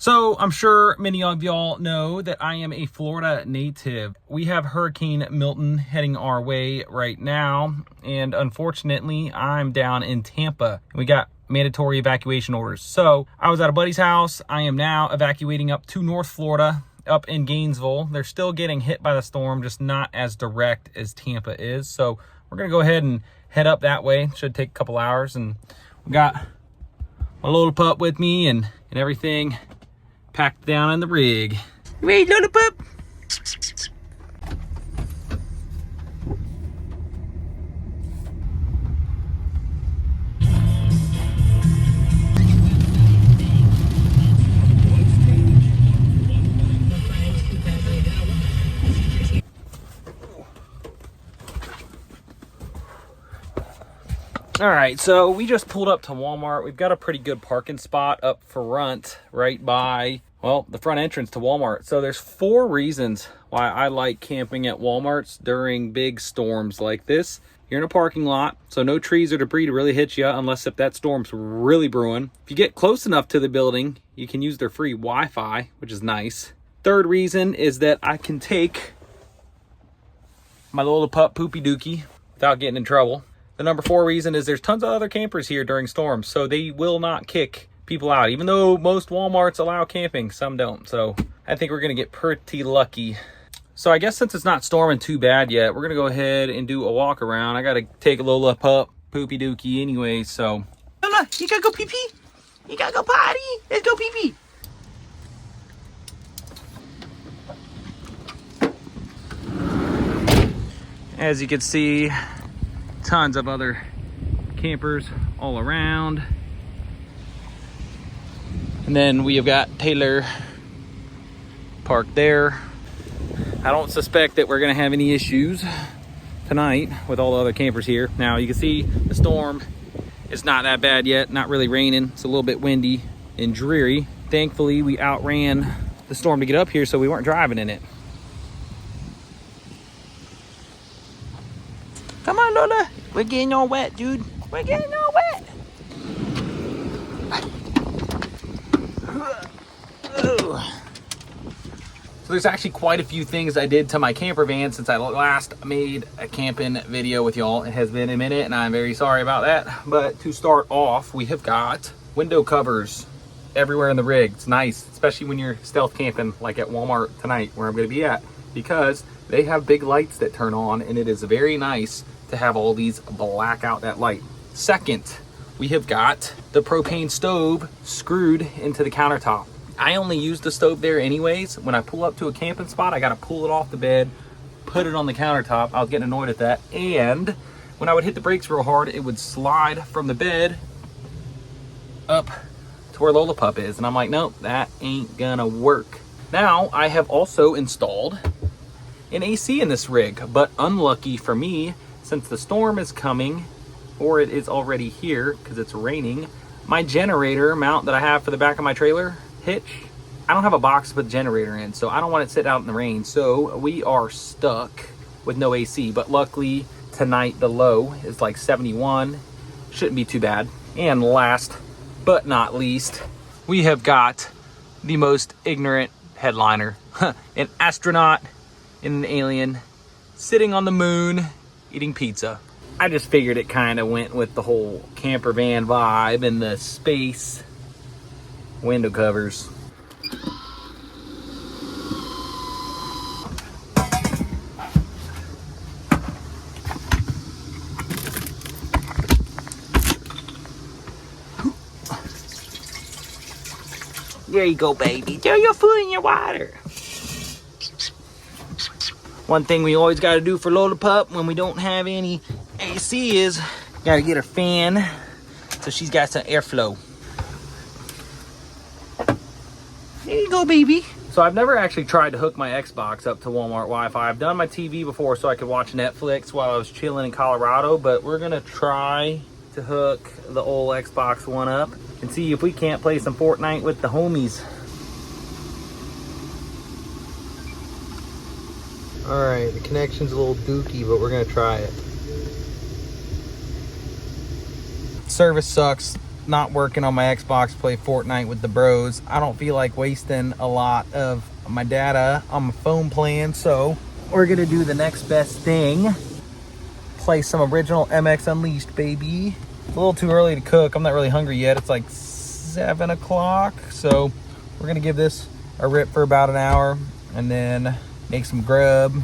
So I'm sure many of y'all know that I am a Florida native. We have Hurricane Milton heading our way right now, and unfortunately I'm down in Tampa. We got mandatory evacuation orders. So I was at a buddy's house. I am now evacuating up to North Florida, up in Gainesville. They're still getting hit by the storm, just not as direct as Tampa is. So we're gonna go ahead and head up that way. Should take a couple hours, and we got my little pup with me and everything packed down in the rig. You ready, little pup? All right, so we just pulled up to Walmart. We've got a pretty good parking spot up front, right by, well, the front entrance to Walmart. So there's 4 reasons why I like camping at Walmarts during big storms like this. You're in a parking lot, so no trees or debris to really hit you unless if that storm's really brewing. If you get close enough to the building, you can use their free Wi-Fi, which is nice. 3rd reason is that I can take my little pup Poopy Dookie without getting in trouble. The number 4 reason is there's tons of other campers here during storms, so they will not kick people out. Even though most Walmarts allow camping, some don't. So I think we're gonna get pretty lucky. So I guess since it's not storming too bad yet, we're gonna go ahead and do a walk around. I gotta take Lola pup, Poopy Dookie anyway, so. Lola, you gotta go pee-pee? You gotta go potty? Let's go pee-pee. As you can see, tons of other campers all around. And then we have got Taylor parked there. I don't suspect that we're gonna have any issues tonight with all the other campers here. Now you can see the storm is not that bad yet, not really raining. It's a little bit windy and dreary. Thankfully, we outran the storm to get up here, so we weren't driving in it. Come on, Lola. We're getting all wet, dude. We're getting all wet. So there's actually quite a few things I did to my camper van since I last made a camping video with y'all. It has been a minute and I'm very sorry about that. But to start off, we have got window covers everywhere in the rig. It's nice, especially when you're stealth camping like at Walmart tonight where I'm gonna be at, because they have big lights that turn on and it is very nice to have all these black out that light. Second, we have got the propane stove screwed into the countertop. I only use the stove there anyways. When I pull up to a camping spot, I gotta pull it off the bed, put it on the countertop. I was getting annoyed at that. And when I would hit the brakes real hard, it would slide from the bed up to where Lola Pup is. And I'm like, nope, that ain't gonna work. Now, I have also installed an AC in this rig, but unlucky for me, since the storm is coming, or it is already here because it's raining, my generator mount that I have for the back of my trailer hitch, I don't have a box to put the generator in, so I don't want it to sit out in the rain. So we are stuck with no AC, but luckily tonight the low is like 71. Shouldn't be too bad. And last but not least, we have got the most ignorant headliner, an astronaut and an alien sitting on the moon eating pizza. I just figured it kind of went with the whole camper van vibe and the space window covers. There you go, baby. Throw your food in your water. One thing we always got to do for Lola Pup when we don't have any AC is got to get her fan so she's got some airflow. There you go, baby. So I've never actually tried to hook my Xbox up to Walmart Wi-Fi. I've done my TV before so I could watch Netflix while I was chilling in Colorado, but we're gonna try to hook the old Xbox One up and see if we can't play some Fortnite with the homies. All right, the connection's a little dookie, but we're gonna try it. Service sucks. not working on my Xbox to play Fortnite with the bros. I don't feel like wasting a lot of my data on my phone plan, so we're gonna do the next best thing. Play some original MX Unleashed, baby. It's a little too early to cook. I'm not really hungry yet. It's like 7 o'clock, so we're gonna give this a rip for about an hour and then make some grub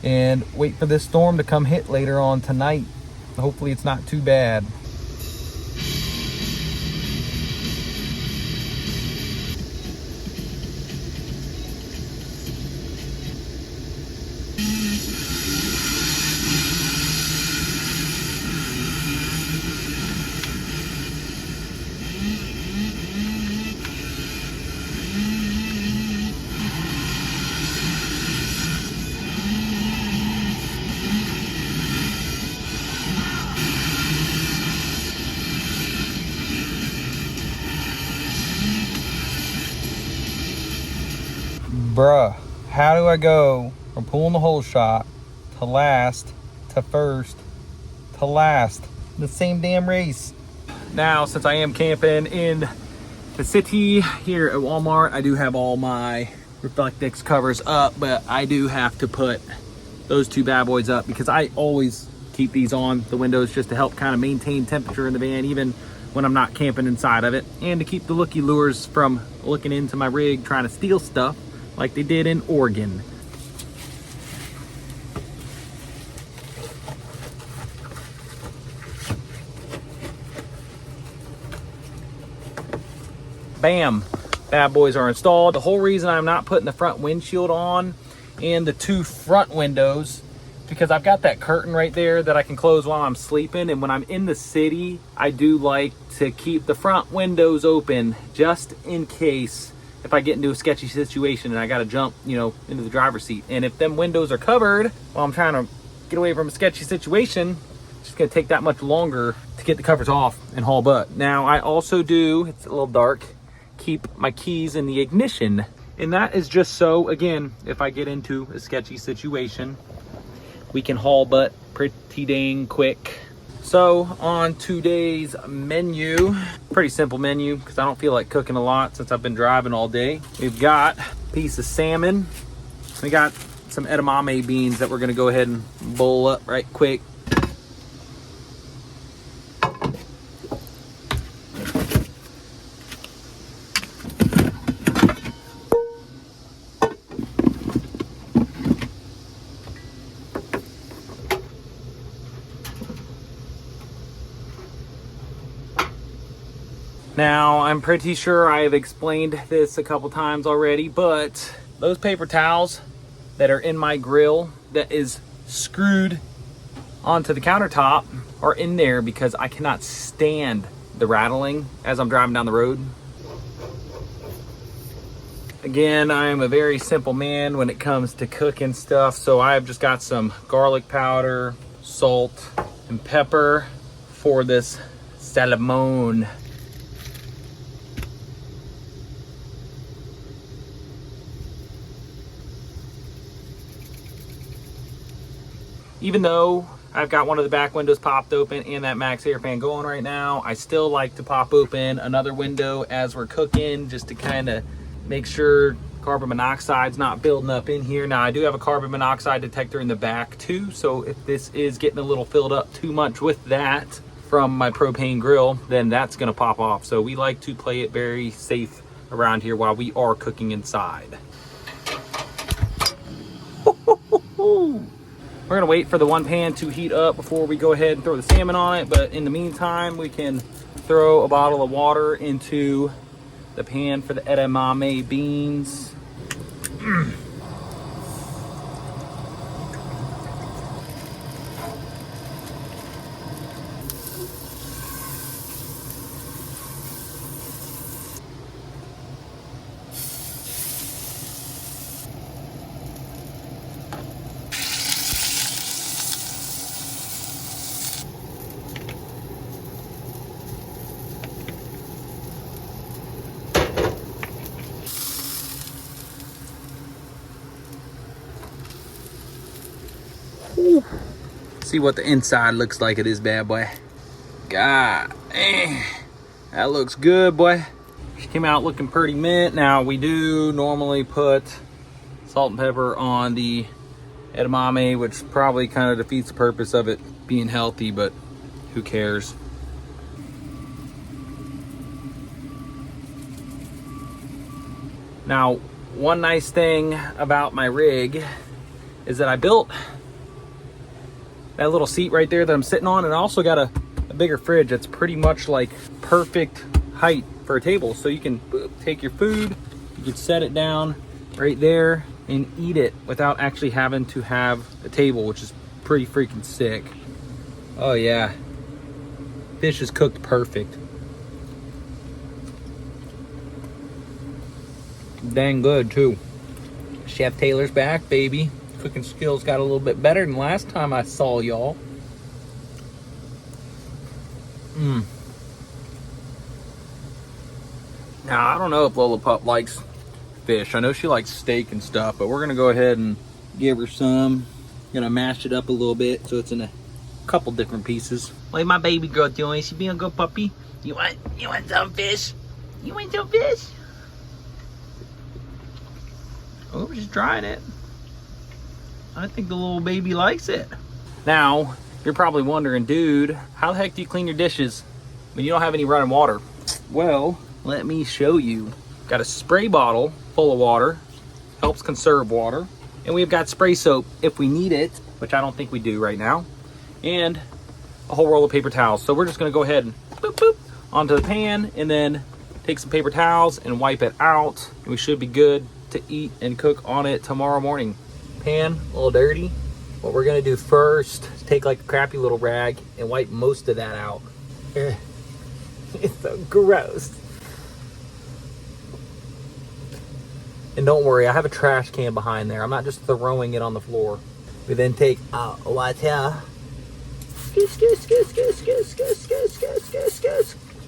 and wait for this storm to come hit later on tonight. Hopefully it's not too bad. Bruh, how do I go from pulling the whole shot to last to first to last in the same damn race? Now, since I am camping in the city here at Walmart, I do have all my Reflectex covers up, but I do have to put those two bad boys up because I always keep these on the windows just to help kind of maintain temperature in the van, even when I'm not camping inside of it, and to keep the looky lures from looking into my rig trying to steal stuff like they did in Oregon. Bam, bad boys are installed. The whole reason I'm not putting the front windshield on and the two front windows because I've got that curtain right there that I can close while I'm sleeping, and when I'm in the city I do like to keep the front windows open just in case if I get into a sketchy situation and I gotta jump, you know, into the driver's seat. And if them windows are covered while I'm trying to get away from a sketchy situation, it's just gonna take that much longer to get the covers off and haul butt. Now I also do, it's a little dark, keep my keys in the ignition. And that is just so, again, if I get into a sketchy situation, we can haul butt pretty dang quick. So on today's menu, pretty simple menu because I don't feel like cooking a lot since I've been driving all day. We've got a piece of salmon. We got some edamame beans that we're gonna go ahead and bowl up right quick. Now, I'm pretty sure I have explained this a couple times already, but those paper towels that are in my grill that is screwed onto the countertop are in there because I cannot stand the rattling as I'm driving down the road. Again, I am a very simple man when it comes to cooking stuff, so I've just got some garlic powder, salt, and pepper for this salmon. Even though I've got one of the back windows popped open and that max air fan going right now, I still like to pop open another window as we're cooking just to kind of make sure carbon monoxide's not building up in here. Now I do have a carbon monoxide detector in the back too, so if this is getting a little filled up too much with that from my propane grill, then that's gonna pop off. So we like to play it very safe around here while we are cooking inside. We're gonna wait for the one pan to heat up before we go ahead and throw the salmon on it, but in the meantime, we can throw a bottle of water into the pan for the edamame beans. See what the inside looks like of this bad boy. God, That looks good, boy. She came out looking pretty mint. Now we do normally put salt and pepper on the edamame, which probably kind of defeats the purpose of it being healthy, but who cares? Now, one nice thing about my rig is that I built that little seat right there that I'm sitting on, and I also got a bigger fridge that's pretty much like perfect height for a table. So you can take your food, you can set it down right there and eat it without actually having to have a table, which is pretty freaking sick. Oh yeah, fish is cooked perfect. Dang good too. Chef Taylor's back, baby. Cooking skills got a little bit better than last time I saw y'all. Now, I don't know if Lola Pup likes fish. I know she likes steak and stuff, but we're gonna go ahead and give her some. Gonna mash it up a little bit so it's in a couple different pieces. What my baby girl doing? She being a good puppy? You want some fish? You want some fish? Oh, she's trying it. I think the little baby likes it. Now, you're probably wondering, dude, how the heck do you clean your dishes when you don't have any running water? Well, let me show you. Got a spray bottle full of water, helps conserve water. And we've got spray soap if we need it, which I don't think we do right now. And a whole roll of paper towels. So we're just gonna go ahead and boop, boop, onto the pan and then take some paper towels and wipe it out. And we should be good to eat and cook on it tomorrow morning. Pan, a little dirty. What we're gonna do first is take like a crappy little rag and wipe most of that out. It's so gross. And don't worry, I have a trash can behind there. I'm not just throwing it on the floor. We then take water.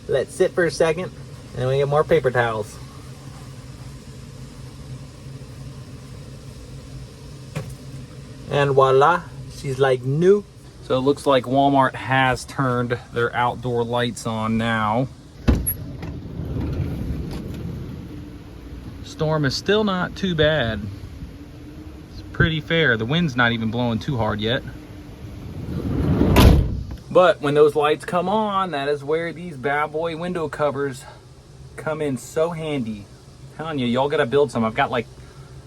Let it sit for a second, and then we get more paper towels. And voila, she's like new. So it looks like Walmart has turned their outdoor lights on now. Storm is still not too bad. It's pretty fair. The wind's not even blowing too hard yet. But when those lights come on, that is where these bad boy window covers come in so handy. I'm telling you, y'all gotta build some. I've got like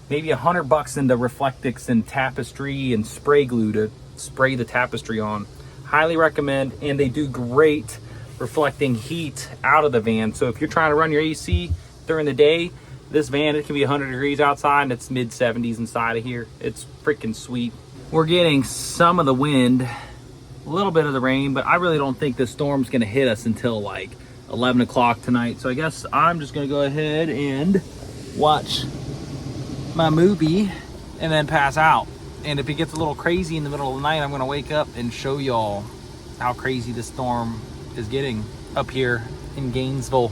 maybe $100 into Reflectex and tapestry and spray glue to spray the tapestry on. Highly recommend, and they do great reflecting heat out of the van. So if you're trying to run your AC during the day, this van, it can be 100 degrees outside and it's mid 70s inside of here. It's freaking sweet. We're getting some of the wind, a little bit of the rain, but I really don't think the storm's gonna hit us until like 11 o'clock tonight. So I guess I'm just gonna go ahead and watch my movie and then pass out. And if it gets a little crazy in the middle of the night, I'm gonna wake up and show y'all how crazy the storm is getting up here in Gainesville.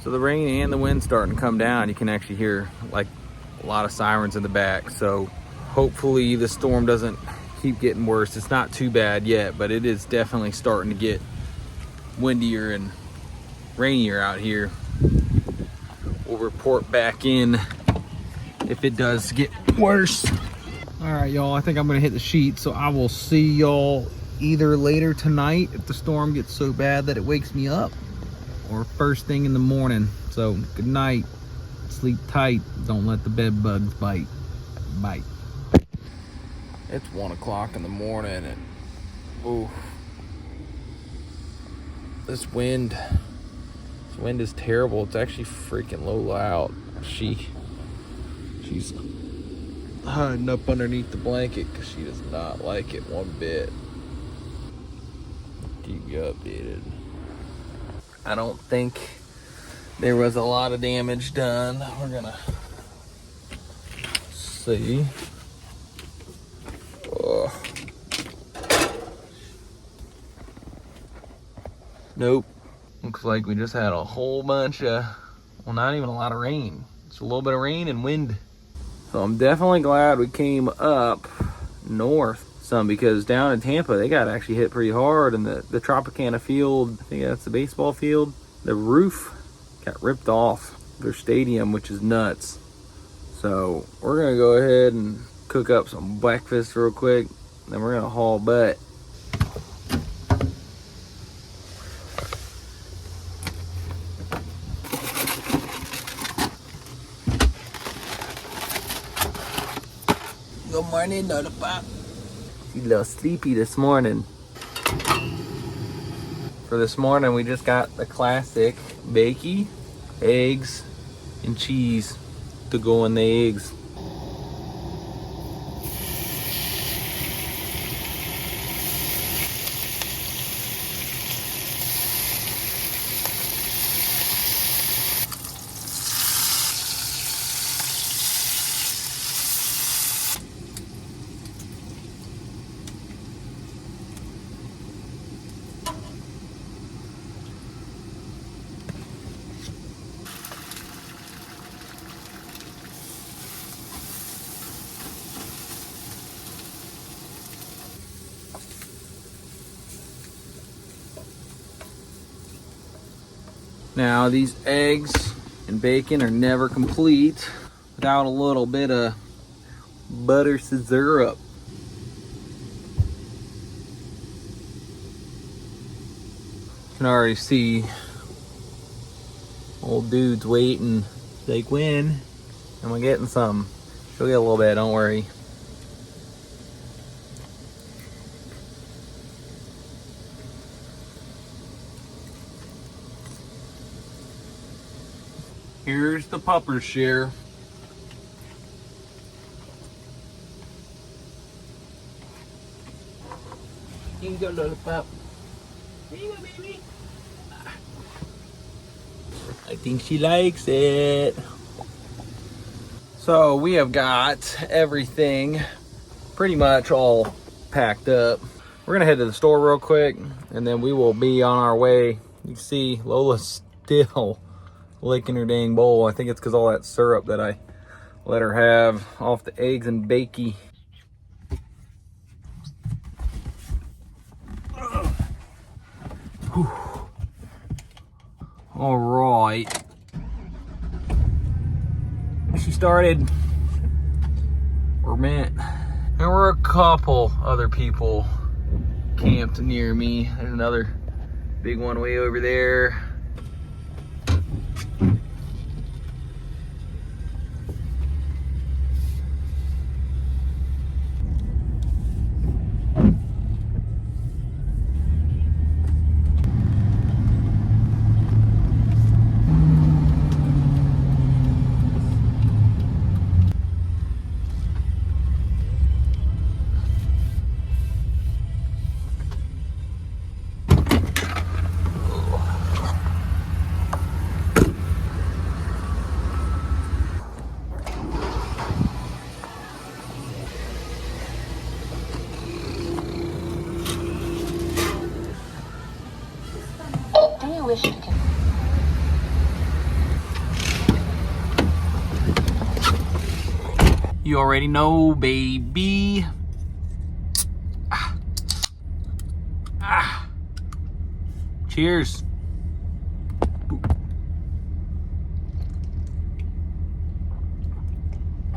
So the rain and the wind starting to come down. You can actually hear like a lot of sirens in the back. So hopefully the storm doesn't keep getting worse. It's not too bad yet, but it is definitely starting to get windier and rainier out here. We'll report back in if it does get worse. All right, y'all, I think I'm gonna hit the sheet. So I will see y'all either later tonight if the storm gets so bad that it wakes me up, or first thing in the morning. So good night, sleep tight, don't let the bed bugs bite. Bite. It's 1 o'clock in the morning and ooh, this wind is terrible. It's actually freaking Lola out. She's hiding up underneath the blanket because she does not like it one bit. Keep you updated. I don't think there was a lot of damage done. We're gonna see. Nope. Looks like we just had a whole bunch of, well, not even a lot of rain. Just a little bit of rain and wind. So I'm definitely glad we came up north some, because down in Tampa, they got actually hit pretty hard. And the Tropicana field, I think that's the baseball field, the roof got ripped off their stadium, which is nuts. So we're gonna go ahead and cook up some breakfast real quick, then we're gonna haul butt. Good morning, Lollipop. She's a little sleepy this morning. For this morning, we just got the classic bakey, eggs, and cheese to go in the eggs. Now these eggs and bacon are never complete without a little bit of butter syrup. You can already see old dude's waiting. Like, when am I getting some? She'll get a little bit, don't worry. Here's the pupper's share. You can go, little pup. There you go, baby. I think she likes it. So we have got everything pretty much all packed up. We're gonna head to the store real quick, and then we will be on our way. You can see Lola's still licking her dang bowl. I think it's because all that syrup that I let her have off the eggs and bakey. Whew. All right. She started, or meant, there were a couple other people camped near me. There's another big one way over there. You already know, baby. Cheers.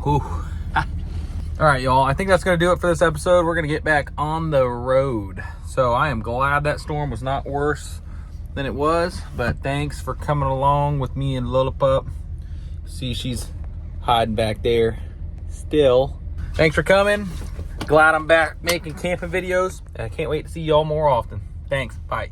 All right, y'all. I think that's going to do it for this episode. We're going to get back on the road. So I am glad that storm was not worse than it was. But thanks for coming along with me and Lollipop. See, she's hiding back there still. Thanks for coming. Glad I'm back making camping videos. I can't wait to see y'all more often. Thanks. Bye.